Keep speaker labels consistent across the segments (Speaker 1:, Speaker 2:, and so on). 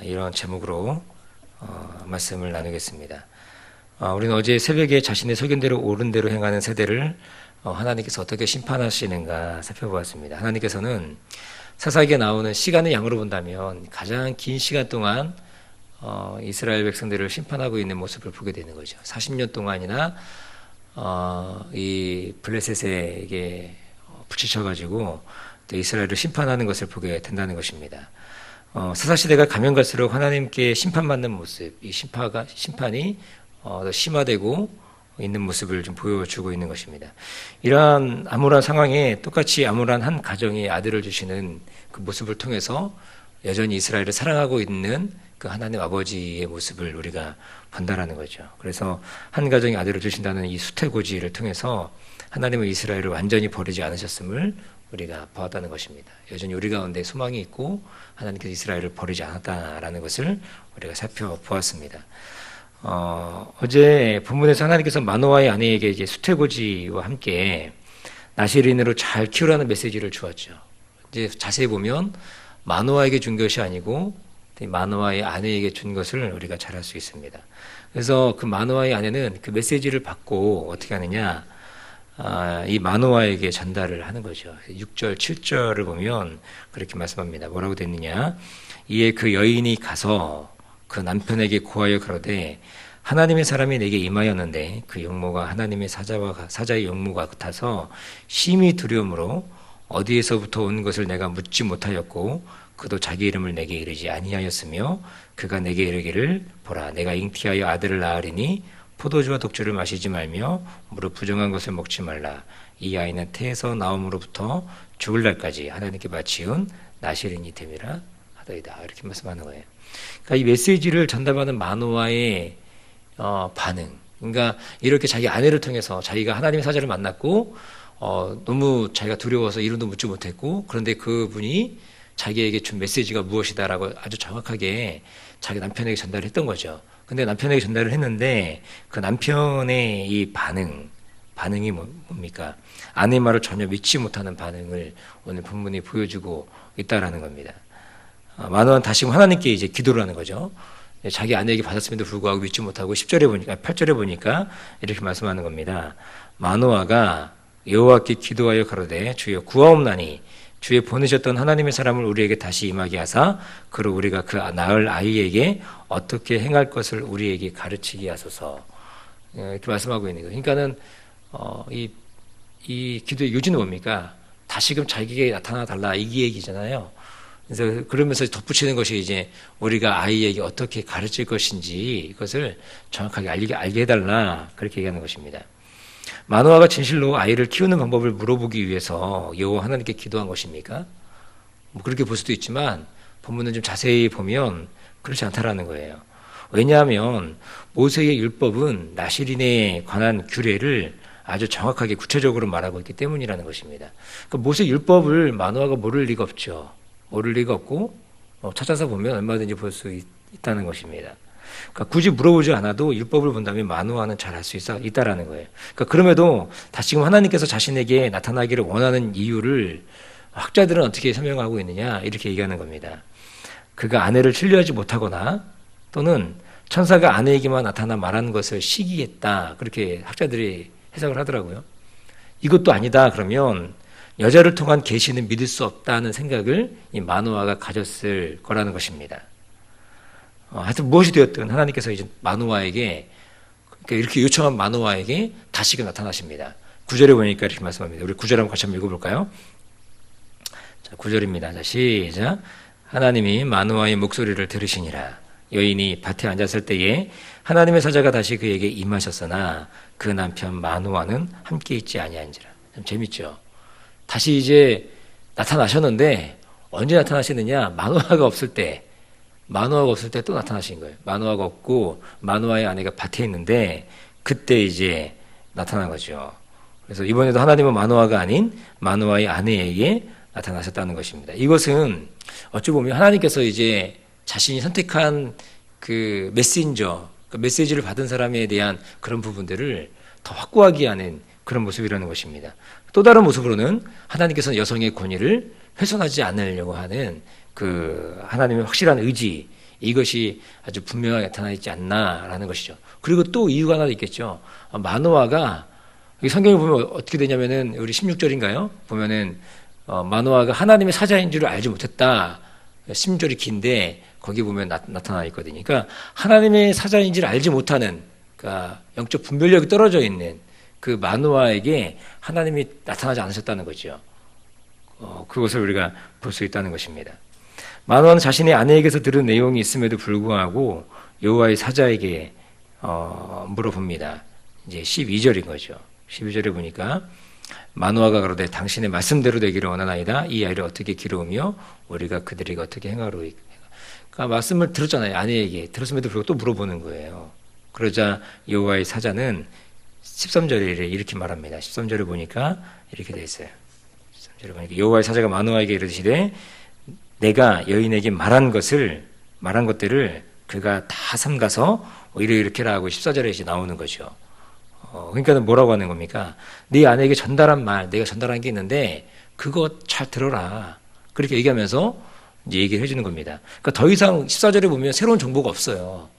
Speaker 1: 이런 제목으로 말씀을 나누겠습니다. 우리는 어제 새벽에 자신의 소견대로 옳은 대로 행하는 세대를 하나님께서 어떻게 심판하시는가 살펴보았습니다. 하나님께서는 사사기에 나오는 시간의 양으로 본다면 가장 긴 시간 동안 이스라엘 백성들을 심판하고 있는 모습을 보게 되는 거죠. 40년 동안이나 이 블레셋에게 붙이셔가지고 또 이스라엘을 심판하는 것을 보게 된다는 것입니다. 사사시대가 가면 갈수록 하나님께 심판받는 모습, 이 심판이 더 심화되고 있는 모습을 좀 보여주고 있는 것입니다. 이러한 암울한 상황에 똑같이 암울한 한 가정이 아들을 주시는 그 모습을 통해서 여전히 이스라엘을 사랑하고 있는 그 하나님 아버지의 모습을 우리가 본다라는 거죠. 그래서 한 가정이 아들을 주신다는 이 수태고지를 통해서 하나님은 이스라엘을 완전히 버리지 않으셨음을 우리가 보았다는 것입니다. 여전히 우리 가운데 소망이 있고 하나님께서 이스라엘을 버리지 않았다라는 것을 우리가 살펴보았습니다. 어제 본문에서 하나님께서 마노아의 아내에게 이제 수태고지와 함께 나실인으로 잘 키우라는 메시지를 주었죠. 이제 자세히 보면 마노아에게 준 것이 아니고 마노아의 아내에게 준 것을 우리가 잘 알 수 있습니다. 그래서 그 마노아의 아내는 그 메시지를 받고 어떻게 하느냐? 이 마노아에게 전달을 하는 거죠. 6절, 7절을 보면 그렇게 말씀합니다. 뭐라고 됐느냐? 이에 그 여인이 가서 그 남편에게 고하여 가로되 하나님의 사람이 내게 임하였는데 그 용모가 하나님의 사자의 용모가 같아서 심히 두려움으로 어디에서부터 온 것을 내가 묻지 못하였고 그도 자기 이름을 내게 이르지 아니하였으며 그가 내게 이르기를 보라 내가 잉태하여 아들을 낳으리니 포도주와 독주를 마시지 말며 무릇 부정한 것을 먹지 말라. 이 아이는 태에서 나옴으로부터 죽을 날까지 하나님께 바치운 나실인이 됨이라 하더이다. 이렇게 말씀하는 거예요. 그러니까 이 메시지를 전달하는 마노아의 반응. 그러니까 이렇게 자기 아내를 통해서 자기가 하나님의 사자를 만났고 너무 자기가 두려워서 이름도 묻지 못했고 그런데 그분이 자기에게 준 메시지가 무엇이다라고 아주 정확하게 자기 남편에게 전달을 했던 거죠. 근데 남편에게 전달을 했는데 그 남편의 이 반응이 뭡니까? 아내의 말을 전혀 믿지 못하는 반응을 오늘 본문이 보여주고 있다라는 겁니다. 마노아는 다시금 하나님께 이제 기도를 하는 거죠. 자기 아내에게 받았음에도 불구하고 믿지 못하고 10절에 보니까 8절에 보니까 이렇게 말씀하는 겁니다. 마노아가 여호와께 기도하여 가로되 주여 구하옵나니 주의 보내셨던 하나님의 사람을 우리에게 다시 임하게 하사 그로 우리가 그 낳을 아이에게 어떻게 행할 것을 우리에게 가르치게 하소서. 이렇게 말씀하고 있는 거예요. 그러니까는 이 기도의 요지는 뭡니까? 다시금 자기에게 나타나 달라 이 얘기잖아요. 그래서 그러면서 덧붙이는 것이 이제 우리가 아이에게 어떻게 가르칠 것인지 이것을 정확하게 알게 해달라 그렇게 얘기하는 것입니다. 마노아가 진실로 아이를 키우는 방법을 물어보기 위해서 여호와 하나님께 기도한 것입니까? 뭐 그렇게 볼 수도 있지만 본문은 좀 자세히 보면 그렇지 않다라는 거예요. 왜냐하면 모세의 율법은 나실인에 관한 규례를 아주 정확하게 구체적으로 말하고 있기 때문이라는 것입니다. 그러니까 모세 율법을 마노아가 모를 리가 없죠. 모를 리가 없고 찾아서 보면 얼마든지 볼 수 있다는 것입니다. 그러니까 굳이 물어보지 않아도 율법을 본다면 마노아는 잘 알 수 있다라는 거예요. 그러니까 그럼에도 다시금 하나님께서 자신에게 나타나기를 원하는 이유를 학자들은 어떻게 설명하고 있느냐 이렇게 얘기하는 겁니다. 그가 아내를 신뢰하지 못하거나 또는 천사가 아내에게만 나타나 말하는 것을 시기했다 그렇게 학자들이 해석을 하더라고요. 이것도 아니다 그러면 여자를 통한 계시는 믿을 수 없다는 생각을 이 마노아가 가졌을 거라는 것입니다. 하여튼 무엇이 되었든 하나님께서 이제 마노아에게 그러니까 이렇게 요청한 마노아에게 다시금 나타나십니다. 9절에 보니까 이렇게 말씀합니다. 우리 9절 한번 같이 한번 읽어볼까요? 자, 9절입니다. 자, 시작. 하나님이 마노아의 목소리를 들으시니라. 여인이 밭에 앉았을 때에 하나님의 사자가 다시 그에게 임하셨으나 그 남편 마노아는 함께 있지 아니한지라. 참 재밌죠. 다시 이제 나타나셨는데 언제 나타나시느냐? 마노아가 없을 때 또 나타나신 거예요. 마노아가 없고 마노아의 아내가 밭에 있는데 그때 이제 나타난 거죠. 그래서 이번에도 하나님은 마노아가 아닌 마노아의 아내에게 나타나셨다는 것입니다. 이것은 어찌 보면 하나님께서 이제 자신이 선택한 그 메신저, 그 메시지를 받은 사람에 대한 그런 부분들을 더 확고하게 하는 그런 모습이라는 것입니다. 또 다른 모습으로는 하나님께서는 여성의 권위를 훼손하지 않으려고 하는 그 하나님의 확실한 의지, 이것이 아주 분명하게 나타나 있지 않나라는 것이죠. 그리고 또 이유가 하나 있겠죠. 마노아가 성경을 보면 어떻게 되냐면은 우리 16절인가요? 보면은 마노아가 하나님의 사자인 줄을 알지 못했다. 16절이 긴데 거기 보면 나타나 있거든요. 그러니까 하나님의 사자인지를 알지 못하는, 그러니까 영적 분별력이 떨어져 있는 그 마노아에게 하나님이 나타나지 않으셨다는 거죠. 그것을 우리가 볼 수 있다는 것입니다. 마노아는 자신의 아내에게서 들은 내용이 있음에도 불구하고 여호와의 사자에게 물어봅니다. 이제 12절인 거죠. 12절에 보니까 마노아가 그러되 당신의 말씀대로 되기를 원하나이다. 이 아이를 어떻게 기르우며 우리가 그들에게 어떻게 행하로이까. 그러니까 말씀을 들었잖아요. 아내에게 들었음에도 불구하고 또 물어보는 거예요. 그러자 여호와의 사자는 13절에 이렇게 말합니다. 13절에 보니까 이렇게 돼 있어요. 13절에 보니까 여호와의 사자가 마노아에게 이르시되 내가 여인에게 말한 것들을 그가 다 삼가서 이렇게라 하고 14절에 이제 나오는 거죠. 그러니까 뭐라고 하는 겁니까? 네 아내에게 전달한 말, 내가 전달한 게 있는데 그거 잘 들어라. 그렇게 얘기하면서 이제 얘기를 해주는 겁니다. 그러니까 더 이상 14절에 보면 새로운 정보가 없어요.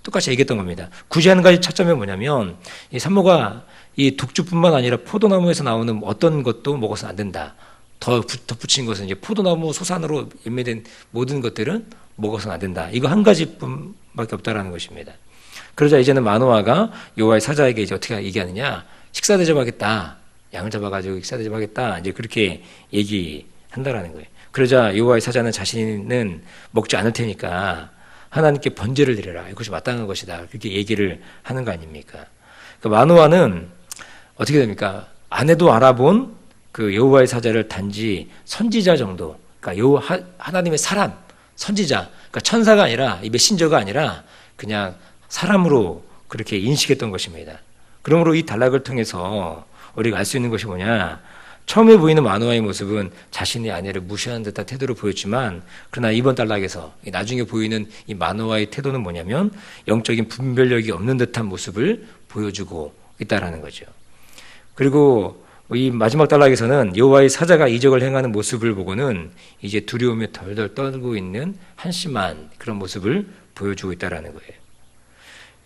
Speaker 1: 똑같이 얘기했던 겁니다. 굳이 한 가지 차점이 뭐냐면 이 산모가 이 독주뿐만 아니라 포도나무에서 나오는 어떤 것도 먹어서는 안 된다. 더 덧붙인 것은 이제 포도나무 소산으로 연매된 모든 것들은 먹어서는 안 된다. 이거 한 가지뿐밖에 없다라는 것입니다. 그러자 이제는 마노아가 여호와의 사자에게 이제 어떻게 얘기하느냐? 식사 대접하겠다. 양을 잡아가지고 식사 대접하겠다. 이제 그렇게 얘기한다라는 거예요. 그러자 여호와의 사자는 자신은 먹지 않을 테니까 하나님께 번제를 드려라. 이것이 마땅한 것이다. 그렇게 얘기를 하는 거 아닙니까? 그러니까 마노아는 어떻게 됩니까? 아내도 알아본 그 여호와의 사자를 단지 선지자 정도, 그러니까 하나님의 사람, 선지자, 그러니까 천사가 아니라 이 메신저가 아니라 그냥 사람으로 그렇게 인식했던 것입니다. 그러므로 이 단락을 통해서 우리가 알 수 있는 것이 뭐냐? 처음에 보이는 마노아의 모습은 자신의 아내를 무시하는 듯한 태도를 보였지만, 그러나 이번 단락에서 나중에 보이는 이 마노아의 태도는 뭐냐면 영적인 분별력이 없는 듯한 모습을 보여주고 있다라는 거죠. 그리고 이 마지막 단락에서는 여호와의 사자가 이적을 행하는 모습을 보고는 이제 두려움에 덜덜 떨고 있는 한심한 그런 모습을 보여주고 있다라는 거예요.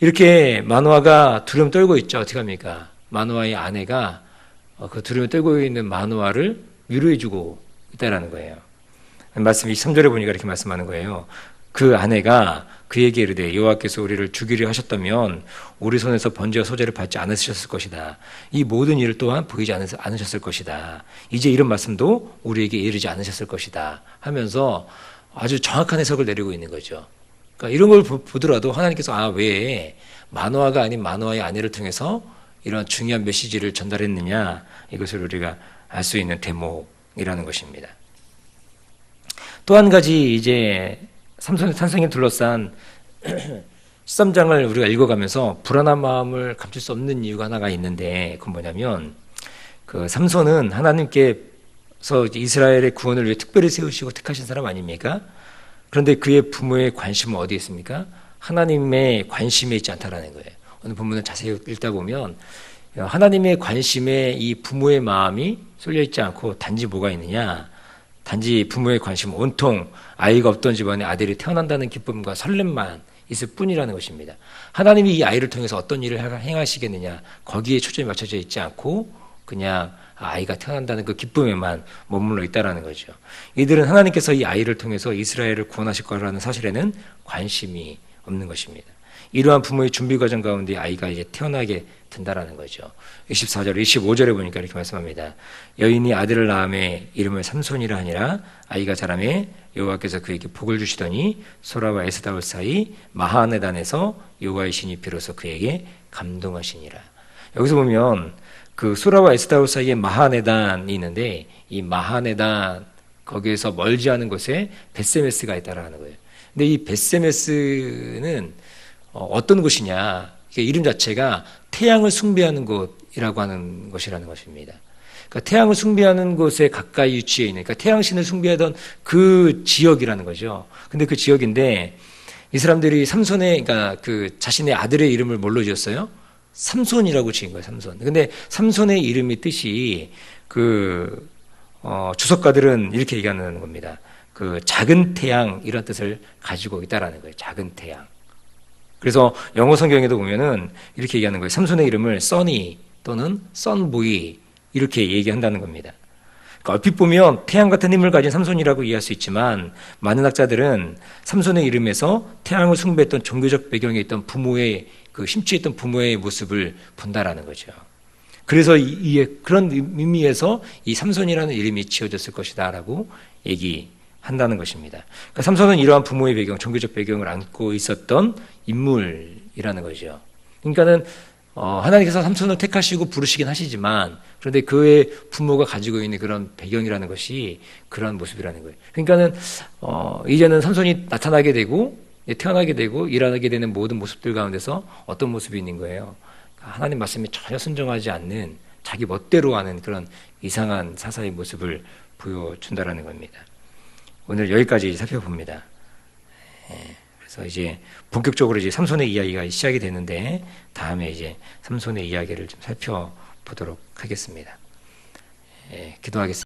Speaker 1: 이렇게 마노아가 두려움 떨고 있죠. 어떻게 합니까? 마노아의 아내가 그 두려움 떨고 있는 마노아를 위로해주고 있다라는 거예요. 말씀 23절에 보니까 이렇게 말씀하는 거예요. 그 아내가 그에게 이르되 여호와께서 우리를 죽이려 하셨다면 우리 손에서 번제와 소제를 받지 않으셨을 것이다. 이 모든 일을 또한 보이지 않으셨을 것이다. 이제 이런 말씀도 우리에게 이르지 않으셨을 것이다 하면서 아주 정확한 해석을 내리고 있는 거죠. 그러니까 이런 걸 보더라도 하나님께서 왜 마노아가 아닌 마노아의 아내를 통해서 이런 중요한 메시지를 전달했느냐, 이것을 우리가 알 수 있는 대목이라는 것입니다. 또 한 가지 이제 삼손의 탄생에 둘러싼 13장을 우리가 읽어가면서 불안한 마음을 감출 수 없는 이유가 하나가 있는데, 그건 뭐냐면 그 삼손은 하나님께서 이스라엘의 구원을 위해 특별히 세우시고 택하신 사람 아닙니까? 그런데 그의 부모의 관심은 어디에 있습니까? 하나님의 관심에 있지 않다라는 거예요. 오늘 본문을 자세히 읽다 보면 하나님의 관심에 이 부모의 마음이 쏠려 있지 않고 단지 뭐가 있느냐? 단지 부모의 관심은 온통 아이가 없던 집안에 아들이 태어난다는 기쁨과 설렘만 있을 뿐이라는 것입니다. 하나님이 이 아이를 통해서 어떤 일을 행하시겠느냐, 거기에 초점이 맞춰져 있지 않고 그냥 아이가 태어난다는 그 기쁨에만 머물러 있다라는 거죠. 이들은 하나님께서 이 아이를 통해서 이스라엘을 구원하실 거라는 사실에는 관심이 없는 것입니다. 이러한 부모의 준비 과정 가운데 아이가 이제 태어나게 된다라는 거죠. 24절, 25절에 보니까 이렇게 말씀합니다. 여인이 아들을 낳음에 이름을 삼손이라 하니라. 아이가 자라매 여호와께서 그에게 복을 주시더니 소라와 에스다올 사이 마하네단에서 여호와의 신이 비로소 그에게 감동하시니라. 여기서 보면 그 소라와 에스다올 사이에 마하네단이 있는데, 이 마하네단 거기에서 멀지 않은 곳에 벳세메스가 있다라는 거예요. 근데 이 벳세메스는 어떤 곳이냐? 이름 자체가 태양을 숭배하는 곳이라고 하는 것이라는 것입니다. 그러니까 태양을 숭배하는 곳에 가까이 위치해 있는, 그러니까 태양신을 숭배하던 그 지역이라는 거죠. 근데 그 지역인데 이 사람들이 삼손의, 그러니까 그 자신의 아들의 이름을 뭘로 지었어요? 삼손이라고 지은 거예요. 삼손. 근데 삼손의 이름이 뜻이 주석가들은 이렇게 얘기하는 겁니다. 그 작은 태양 이런 뜻을 가지고 있다라는 거예요. 작은 태양. 그래서 영어 성경에도 보면은 이렇게 얘기하는 거예요. 삼손의 이름을 써니 또는 썬보이 이렇게 얘기한다는 겁니다. 그러니까 얼핏 보면 태양 같은 힘을 가진 삼손이라고 이해할 수 있지만 많은 학자들은 삼손의 이름에서 태양을 숭배했던 종교적 배경에 있던 부모의 그 심취했던 부모의 모습을 본다라는 거죠. 그래서 그런 의미에서 이 삼손이라는 이름이 지어졌을 것이다라고 얘기한다는 것입니다. 그러니까 삼손은 이러한 부모의 배경, 종교적 배경을 안고 있었던 인물이라는 거죠. 그러니까는 하나님께서 삼손을 택하시고 부르시긴 하시지만 그런데 그의 부모가 가지고 있는 그런 배경이라는 것이 그런 모습이라는 거예요. 그러니까는 이제는 삼손이 나타나게 되고 태어나게 되고 일어나게 되는 모든 모습들 가운데서 어떤 모습이 있는 거예요? 하나님 말씀에 전혀 순종하지 않는 자기 멋대로 하는 그런 이상한 사사의 모습을 보여준다라는 겁니다. 오늘 여기까지 살펴봅니다. 그래서 이제 본격적으로 이제 삼손의 이야기가 시작이 되는데 다음에 이제 삼손의 이야기를 좀 살펴보도록 하겠습니다. 기도하겠습니다.